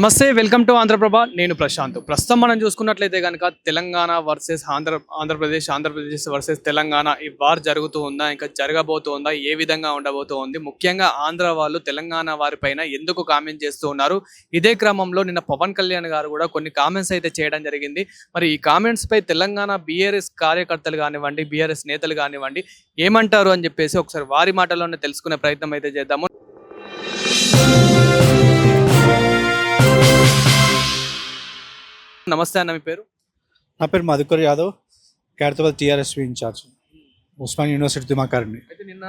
నమస్తే, welcome to Andhraprabha. నేను ప్రశాంత్. ప్రస్తుతం మనం చూసుకున్నట్లయితే కనుక తెలంగాణ వర్సెస్ ఆంధ్రప్రదేశ్ వర్సెస్ తెలంగాణ ఈ వార్ జరుగుతూ ఉందా, ఇంకా జరగబోతూ ఉందా, ఏ విధంగా ఉండబోతూ ఉంది, ముఖ్యంగా ఆంధ్ర వాళ్ళు తెలంగాణ వారిపైన ఎందుకు కామెంట్ చేస్తూ ఉన్నారు. ఇదే క్రమంలో నిన్న పవన్ కళ్యాణ్ గారు కూడా కొన్ని కామెంట్స్ అయితే చేయడం జరిగింది. మరి ఈ కామెంట్స్ పై తెలంగాణ బీఆర్ఎస్ కార్యకర్తలు కానివ్వండి, బీఆర్ఎస్ నేతలు కానివ్వండి ఏమంటారు అని చెప్పేసి ఒకసారి వారి మాటల్లోనే తెలుసుకునే ప్రయత్నం అయితే చేద్దాము. నమస్తే అన్న, మీ పేరు? నా పేరు Madhukar Yadav, Khairatabad TRS in charge, Osman university దిమాకర్ని. అయితే నిన్న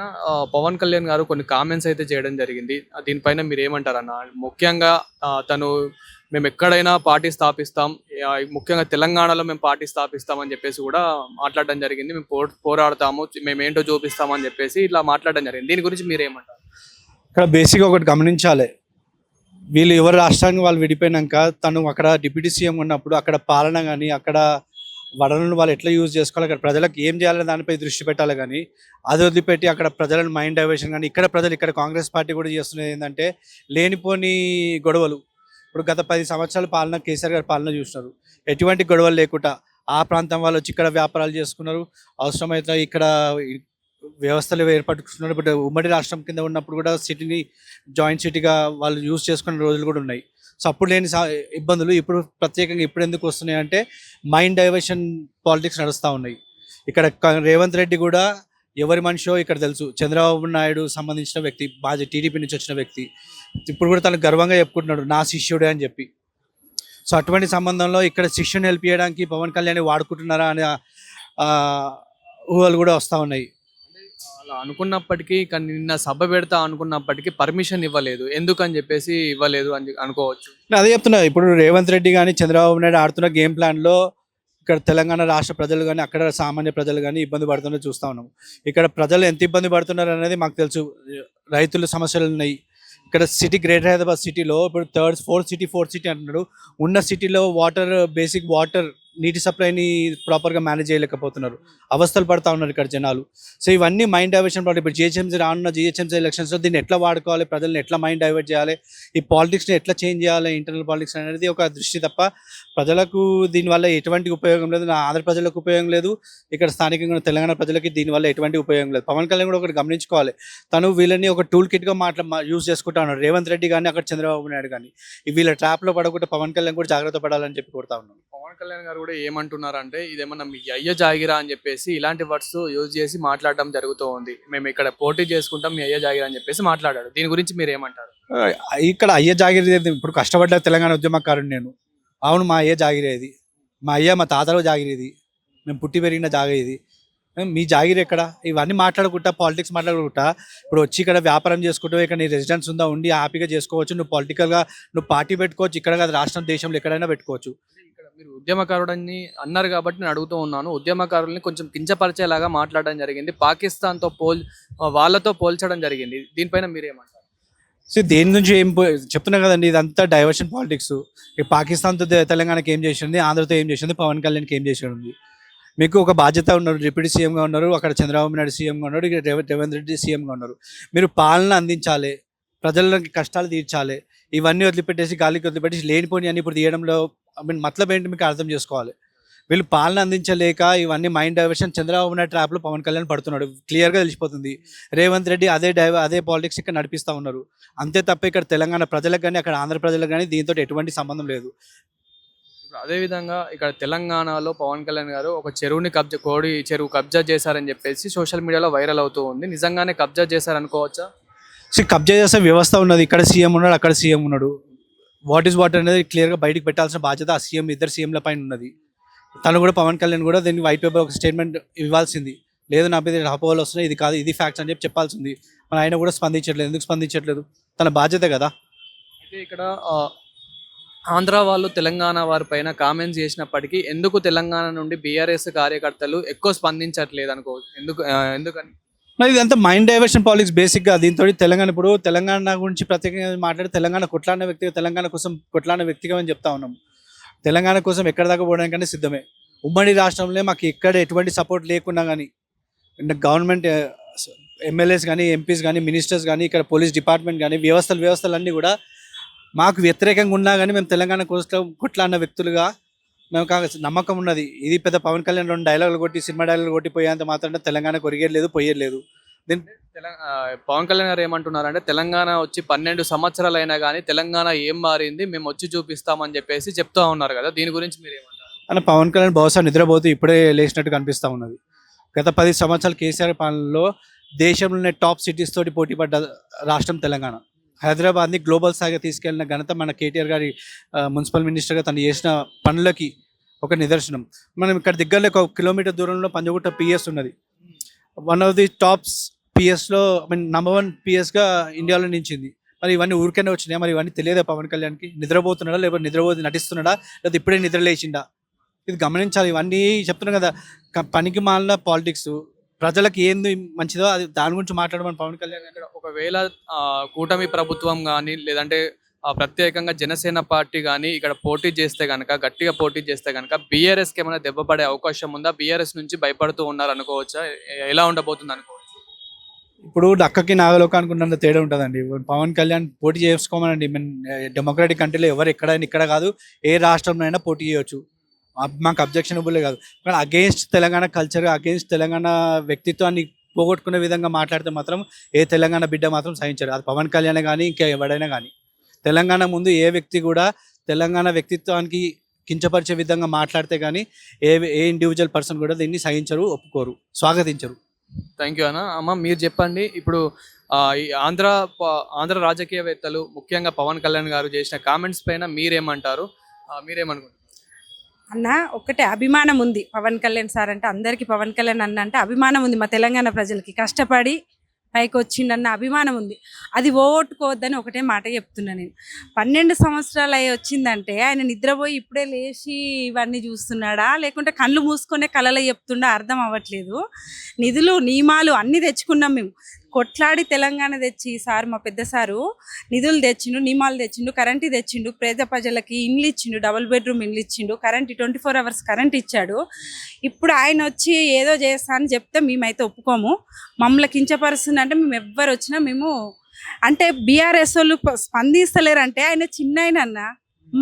పవన్ కళ్యాణ్ గారు కొన్ని కామెంట్స్ అయితే చేయడం జరిగింది. దీనిపైన మీరు ఏమంటారన్న? ముఖ్యంగా తను మేము ఎక్కడైనా పార్టీ స్థాపిస్తాం, ముఖ్యంగా తెలంగాణలో మేము పార్టీ స్థాపిస్తాం అని చెప్పేసి కూడా మాట్లాడడం జరిగింది. మేము పోరాడతాము, మేము ఏంటో చూపిస్తామని చెప్పేసి ఇట్లా మాట్లాడడం జరిగింది. దీని గురించి మీరు ఏమంటారు? ఇక్కడ బేసిక్గా ఒకటి గమనించాలి. వీళ్ళు ఎవరి రాష్ట్రానికి వాళ్ళు విడిపోయినాక తను అక్కడ డిప్యూటీ సీఎం ఉన్నప్పుడు అక్కడ పాలన కానీ అక్కడ వనరులను వాళ్ళు ఎట్లా యూజ్ చేసుకోవాలి, అక్కడ ప్రజలకు ఏం చేయాలని దానిపై దృష్టి పెట్టాలి. కానీ అది వదిలిపెట్టి అక్కడ ప్రజలను మైండ్ డైవర్షన్ కానీ ఇక్కడ ప్రజలు ఇక్కడ కాంగ్రెస్ పార్టీ కూడా చేస్తున్నది ఏంటంటే లేనిపోని గొడవలు. ఇప్పుడు గత 10 సంవత్సరాల పాలన కేసీఆర్ గారి పాలన చూసినారు, ఎటువంటి గొడవలు లేకుండా ఆ ప్రాంతం వాళ్ళు వచ్చి ఇక్కడ వ్యాపారాలు చేసుకున్నారు. అవసరమైతే ఇక్కడ వ్యవస్థలు ఏర్పడుతున్నారు. ఇప్పుడు ఉమ్మడి రాష్ట్రం కింద ఉన్నప్పుడు కూడా సిటీని జాయింట్ సిటీగా వాళ్ళు యూజ్ చేసుకునే రోజులు కూడా ఉన్నాయి. సో అప్పుడు లేని ఇబ్బందులు ఇప్పుడు ప్రత్యేకంగా ఇప్పుడు ఎందుకు వస్తున్నాయి అంటే మైండ్ డైవర్షన్ పాలిటిక్స్ నడుస్తూ ఉన్నాయి. ఇక్కడ రేవంత్ రెడ్డి కూడా ఎవరి మనిషో ఇక్కడ తెలుసు. చంద్రబాబు నాయుడు సంబంధించిన వ్యక్తి, బాజీ టీడీపీ నుంచి వచ్చిన వ్యక్తి. ఇప్పుడు కూడా తను గర్వంగా చెప్పుకుంటున్నాడు నా శిష్యుడే అని చెప్పి. సో అటువంటి సంబంధంలో ఇక్కడ శిష్యుని హెల్ప్ చేయడానికి పవన్ కళ్యాణ్ వాడుకుంటున్నారా అనే ఊహలు కూడా వస్తూ ఉన్నాయి. అలా అనుకున్నప్పటికీ, కానీ నిన్న సభ పెడతా అనుకున్నప్పటికీ పర్మిషన్ ఇవ్వలేదు. ఎందుకని చెప్పేసి ఇవ్వలేదు అని అనుకోవచ్చు. నేను అదే చెప్తున్నా. ఇప్పుడు రేవంత్ రెడ్డి కానీ చంద్రబాబు నాయుడు ఆడుతున్న గేమ్ ప్లాన్లో ఇక్కడ తెలంగాణ రాష్ట్ర ప్రజలు కానీ అక్కడ సామాన్య ప్రజలు కానీ ఇబ్బంది పడుతున్నది చూస్తూ ఉన్నాము. ఇక్కడ ప్రజలు ఎంత ఇబ్బంది పడుతున్నారు అనేది మాకు తెలుసు. రైతుల సమస్యలు ఉన్నాయి. ఇక్కడ సిటీ గ్రేటర్ హైదరాబాద్ సిటీలో ఇప్పుడు ఫోర్త్ సిటీ అంటున్నాడు. ఉన్న సిటీలో బేసిక్ వాటర్ నీటి సప్లైని ప్రాపర్గా మేనేజ్ చేయలేకపోతున్నారు. అవస్థలు పడుతూ ఉన్నారు ఇక్కడ జనాలు. సో ఇవన్నీ మైండ్ డైవర్షన్ పడుతుంది. ఇప్పుడు జిహెచ్ఎంసీ రానున్న జిహెచ్ఎంసీ ఎలక్షన్స్లో దీన్ని ఎట్లా వాడుకోవాలి, ప్రజల్ని ఎట్లా మైండ్ డైవర్ట్ చేయాలి, ఈ పాలిటిక్స్ని ఎట్లా చేంజ్ చేయాలి, ఇంటర్నల్ పాలిటిక్స్ అనేది ఒక దృష్టి తప్ప ప్రజలకు దీనివల్ల ఎటువంటి ఉపయోగం లేదు. నా ఆంధ్ర ప్రజలకు ఉపయోగం లేదు, ఇక్కడ స్థానికంగా తెలంగాణ ప్రజలకి దీనివల్ల ఎటువంటి ఉపయోగం లేదు. పవన్ కళ్యాణ్ కూడా ఒకటి గమనించుకోవాలి. తను వీళ్ళని ఒక టూల్ కిట్గా యూజ్ చేసుకుంటా ఉన్నాడు. రేవంత్ రెడ్డి కానీ అక్కడ చంద్రబాబు నాయుడు కానీ వీళ్ళ ట్రాప్లో పడకుండా పవన్ కళ్యాణ్ కూడా జాగ్రత్త పడాలని చెప్పి కోరుతా ఉన్నాను. పవన్ కళ్యాణ్ గారు కూడా ఏమంటున్నారంటే ఇదేమన్నా మీ అయ్య జాగిరా అని చెప్పేసి ఇలాంటి వర్డ్స్ యూజ్ చేసి మాట్లాడడం జరుగుతూ ఉంది. మేము ఇక్కడ పోటీ చేసుకుంటాం, మీ అయ్య జాగిరా అని చెప్పేసి మాట్లాడాడు. దీని గురించి మీరు ఏమంటారు? ఇక్కడ అయ్య జాగిరేది. ఇప్పుడు కష్టపడ్డ తెలంగాణ ఉద్యమకారుడు నేను. అవును, మా అయ్య జాగిరేది, మా అయ్య మా తాతలో జాగిరేది, మేము పుట్టి పెరిగిన జాగిరేది. మీ జాగిరి ఎక్కడ? ఇవన్నీ మాట్లాడుకుంటా, పాలిటిక్స్ మాట్లాడుకుంటా ఇప్పుడు వచ్చి ఇక్కడ వ్యాపారం చేసుకుంటూ ఇక్కడ నీ రెసిడెన్స్ ఉందా, ఉండి హ్యాపీగా చేసుకోవచ్చు. నువ్వు పొలిటికల్గా నువ్వు పార్టీ పెట్టుకోవచ్చు. ఇక్కడ కాదు, రాష్ట్రం దేశంలో ఎక్కడైనా పెట్టుకోవచ్చు. మీరు ఉద్యమకారుడని అన్నారు కాబట్టి నేను అడుగుతూ ఉన్నాను. ఉద్యమకారుల్ని కొంచెం కించపరిచేలాగా మాట్లాడడం జరిగింది, పాకిస్తాన్తో వాళ్ళతో పోల్చడం జరిగింది. దీనిపైన మీరేమంటారు? సో దేని నుంచి చెప్తున్నా కదండి, ఇదంతా డైవర్షన్ పాలిటిక్స్. పాకిస్తాన్తో తెలంగాణకి ఏం చేసింది, ఆంధ్రతో ఏం చేసింది, పవన్ కళ్యాణ్కి ఏం చేసి ఉంది. మీకు ఒక బాధ్యత ఉన్నారు, డిప్యూటీ సీఎంగా ఉన్నారు, అక్కడ చంద్రబాబు నాయుడు సీఎంగా ఉన్నారు, ఇక్కడ రేవంత్ రెడ్డి సీఎంగా ఉన్నారు. మీరు పాలన అందించాలి, ప్రజలకి కష్టాలు తీర్చాలి. ఇవన్నీ వదిలిపెట్టేసి గాలికి వదిలిపెట్టేసి లేనిపోని అన్ని ఇప్పుడు తీయడంలో మతలబ్ ఏంటి మీకు అర్థం చేసుకోవాలి. వీళ్ళు పాలన అందించలేక ఇవన్నీ మైండ్ డైవర్షన్. చంద్రబాబు నాయుడు ట్రాప్లో పవన్ కళ్యాణ్ పడుతున్నాడు, క్లియర్గా తెలిసిపోతుంది. రేవంత్ రెడ్డి అదే పాలిటిక్స్ ఇక్కడ నడిపిస్తూ ఉన్నారు. అంతే తప్ప ఇక్కడ తెలంగాణ ప్రజలకు కానీ అక్కడ ఆంధ్ర ప్రజలకు కానీ దీంతో ఎటువంటి సంబంధం లేదు. అదేవిధంగా ఇక్కడ తెలంగాణలో పవన్ కళ్యాణ్ గారు ఒక కోడి చెరువు కబ్జా చేశారని చెప్పేసి సోషల్ మీడియాలో వైరల్ అవుతూ ఉంది. నిజంగానే కబ్జా చేశారనుకోవచ్చా? కబ్జా చేసే వ్యవస్థ ఉన్నది. ఇక్కడ సీఎం ఉన్నాడు, అక్కడ సీఎం ఉన్నాడు. వాట్ అనేది క్లియర్గా బయటికి పెట్టాల్సిన బాధ్యత ఆ సీఎం, ఇద్దరు సీఎంల పైన ఉన్నది. తను కూడా పవన్ కళ్యాణ్ కూడా దీన్ని వైట్ పేపర్ ఒక స్టేట్మెంట్ ఇవ్వాల్సింది. లేదు నా మీద అపోహలు వస్తున్నాయి, ఇది కాదు, ఇది ఫ్యాక్ట్స్ అని చెప్పి చెప్పాల్సింది. మన ఆయన కూడా స్పందించట్లేదు. ఎందుకు స్పందించట్లేదు? తన బాధ్యత కదా. అయితే ఇక్కడ ఆంధ్ర వాళ్ళు తెలంగాణ వారి పైన కామెంట్స్ చేసినప్పటికీ ఎందుకు తెలంగాణ నుండి బీఆర్ఎస్ కార్యకర్తలు ఎక్కువ స్పందించట్లేదు అనుకోవచ్చు? ఎందుకని? ఇదంతా మైండ్ డైవర్షన్ పాలిటిక్స్ బేసిక్గా. దీంతో తెలంగాణ ఇప్పుడు తెలంగాణ గురించి ప్రత్యేకంగా మాట్లాడి తెలంగాణ కొట్లాడిన వ్యక్తిగా, తెలంగాణ కోసం కొట్లాడిన వ్యక్తిగా అని చెప్తా ఉన్నాం. తెలంగాణ కోసం ఎక్కడ దాకా పోవడానికంటే సిద్ధమే. ఉమ్మడి రాష్ట్రంలో మాకు ఎక్కడ ఎటువంటి సపోర్ట్ లేకున్నా కానీ గవర్నమెంట్ ఎమ్మెల్యేస్ కానీ, ఎంపీస్ కానీ, మినిస్టర్స్ కానీ, ఇక్కడ పోలీస్ డిపార్ట్మెంట్ కానీ వ్యవస్థలు అన్నీ కూడా మాకు వ్యతిరేకంగా ఉన్నా కానీ మేము తెలంగాణ కోసం కొట్లాడిన వ్యక్తులుగా మేము నమ్మకం ఉన్నది. ఇది పెద్ద పవన్ కళ్యాణ్ 2 డైలాగులు కొట్టి సినిమా డైలాగులు కొట్టి పోయేంత మాత్రం తెలంగాణ కొరిగేయలేదు పోయేయలేదు. పవన్ కళ్యాణ్ గారు ఏమంటున్నారంటే తెలంగాణ వచ్చి 12 సంవత్సరాలు అయినా కానీ తెలంగాణ ఏం మారింది మేము వచ్చి చూపిస్తామని చెప్పేసి చెప్తా ఉన్నారు కదా, దీని గురించి మీరు ఏమంటారు? అని పవన్ కళ్యాణ్ బహుశా నిద్రపోతూ ఇప్పుడే లేచినట్టు కనిపిస్తూ ఉన్నది. గత 10 సంవత్సరాలు కేసీఆర్ పాలనలో దేశంలోనే టాప్ సిటీస్ తోటి పోటీ పడ్డ రాష్ట్రం తెలంగాణ. హైదరాబాద్ని గ్లోబల్ స్థాయిగా తీసుకెళ్లిన ఘనత మన కేటీఆర్ గారి మున్సిపల్ మినిస్టర్గా తను చేసిన పనులకి ఒక నిదర్శనం. మనం ఇక్కడ దగ్గరలో 1 కిలోమీటర్ దూరంలో పంజగుట్ట పిఎస్ ఉన్నది. వన్ ఆఫ్ ది టాప్స్ పిఎస్లో నంబర్ 1 పిఎస్గా ఇండియాలో నిలిచింది. మరి ఇవన్నీ ఊరికనే వచ్చినాయి. మరి ఇవన్నీ తెలియదా పవన్ కళ్యాణ్కి? నిద్రపోతున్నాడా లేకపోతే నిద్రపోతే నటిస్తున్నాడా లేదా ఇప్పుడే నిద్ర లేచిండా? ఇది గమనించాలి. ఇవన్నీ చెప్తున్నాం కదా, పనికి మాలిన పాలిటిక్స్. ప్రజలకు ఏంది మంచిదో అది దాని గురించి మాట్లాడమని పవన్ కళ్యాణ్ గారు. ఒకవేళ కూటమి ప్రభుత్వం కానీ లేదంటే ప్రత్యేకంగా జనసేన పార్టీ కానీ ఇక్కడ పోటీ చేస్తే కనుక, గట్టిగా పోటీ చేస్తే కనుక బీఆర్ఎస్కి ఏమైనా దెబ్బ పడే అవకాశం ఉందా? బీఆర్ఎస్ నుంచి భయపడుతూ ఉన్నారు అనుకోవచ్చా? ఎలా ఉండబోతుంది అనుకోవచ్చు? ఇప్పుడు డక్కకి నాగలోకానికి ఉన్నంత తేడా ఉంటుందండి. పవన్ కళ్యాణ్ పోటీ చేసుకోమనండి. డెమోక్రాటిక్ కంట్రీలో ఎవరు ఎక్కడైనా ఇక్కడ కాదు ఏ రాష్ట్రంలో అయినా పోటీ చేయవచ్చు. మాకు అబ్జెక్షనబుల్ కాదు. కానీ against Telangana culture, against Telangana వ్యక్తిత్వాన్ని పోగొట్టుకునే విధంగా మాట్లాడితే మాత్రం ఏ తెలంగాణ బిడ్డ మాత్రం సహించారు. అది పవన్ కళ్యాణ్ కానీ ఇంకా ఎవడైనా కానీ. తెలంగాణ ముందు ఏ వ్యక్తి కూడా తెలంగాణ వ్యక్తిత్వానికి కించపరిచే విధంగా మాట్లాడితే కానీ ఏ ఇండివిజువల్ పర్సన్ కూడా దీన్ని సహించరు, ఒప్పుకోరు, స్వాగతించరు. థ్యాంక్ యూ అన్న. అమ్మ మీరు చెప్పండి, ఇప్పుడు ఈ ఆంధ్ర రాజకీయవేత్తలు ముఖ్యంగా పవన్ కళ్యాణ్ గారు చేసిన కామెంట్స్ పైన మీరేమంటారు? మీరేమనుకుంటారు? అన్న ఒకటే అభిమానం ఉంది పవన్ కళ్యాణ్ సార్ అంటే, అందరికీ పవన్ కళ్యాణ్ అన్న అంటే అభిమానం ఉంది. మా తెలంగాణ ప్రజలకి కష్టపడి పైకి వచ్చిండన్న అభిమానం ఉంది. అది ఓట్టుకోవద్దని ఒకటే మాట చెప్తున్నా నేను. 12 సంవత్సరాలు అయ్యి వచ్చిందంటే ఆయన నిద్రపోయి ఇప్పుడే లేచి ఇవన్నీ చూస్తున్నాడా, లేకుంటే కళ్ళు మూసుకొనే కళలో చెప్తుండా అర్థం అవ్వట్లేదు. నిధులు నియమాలు అన్నీ తెచ్చుకున్నాం మేము, కొట్లాడి తెలంగాణ తెచ్చి సార్ మా పెద్ద సారు నిధులు తెచ్చిండు, నియమాలు తెచ్చిండు, కరెంటు తెచ్చిండు, పేద ప్రజలకి ఇండ్లు ఇచ్చిండు, 2 బెడ్రూమ్ ఇండ్లు ఇచ్చిండు, కరెంటు 24 hours కరెంట్ ఇచ్చాడు. ఇప్పుడు ఆయన వచ్చి ఏదో చేస్తా అని చెప్తే మేమైతే ఒప్పుకోము. మమ్మల్ని కించపరుస్తుందంటే మేము ఎవ్వరు వచ్చినా మేము అంటే బీఆర్ఎస్ వాళ్ళు స్పందిస్తలేరంటే ఆయన చిన్న ఆయన,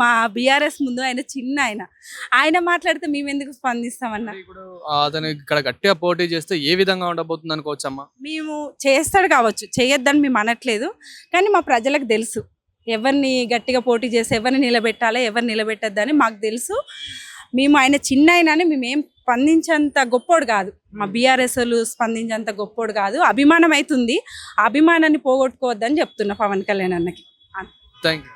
మా బీఆర్ఎస్ ముందు ఆయన చిన్న ఆయన మాట్లాడితే మేము ఎందుకు స్పందిస్తామన్నా? ఇప్పుడు అతను ఇక్కడ గట్టిగా పోటీ చేస్తే ఏ విధంగా ఉండబోతుంది అనుకోవచ్చమ్మా? మేము చేస్తాడు కావచ్చు, చేయొద్దని మేము అనట్లేదు, కానీ మా ప్రజలకు తెలుసు ఎవరిని గట్టిగా పోటీ చేసి ఎవరిని నిలబెట్టాలో ఎవరిని నిలబెట్టద్దని మాకు తెలుసు. మేము ఆయన చిన్న అయినా మేమేం స్పందించేంత గొప్పోడు కాదు, మా బీఆర్ఎస్ వాళ్ళు స్పందించేంత గొప్పోడు కాదు. అభిమానం అవుతుంది, ఆ అభిమానాన్ని పోగొట్టుకోవద్దని చెప్తున్నా పవన్ కళ్యాణ్ అన్నకి. Thank you.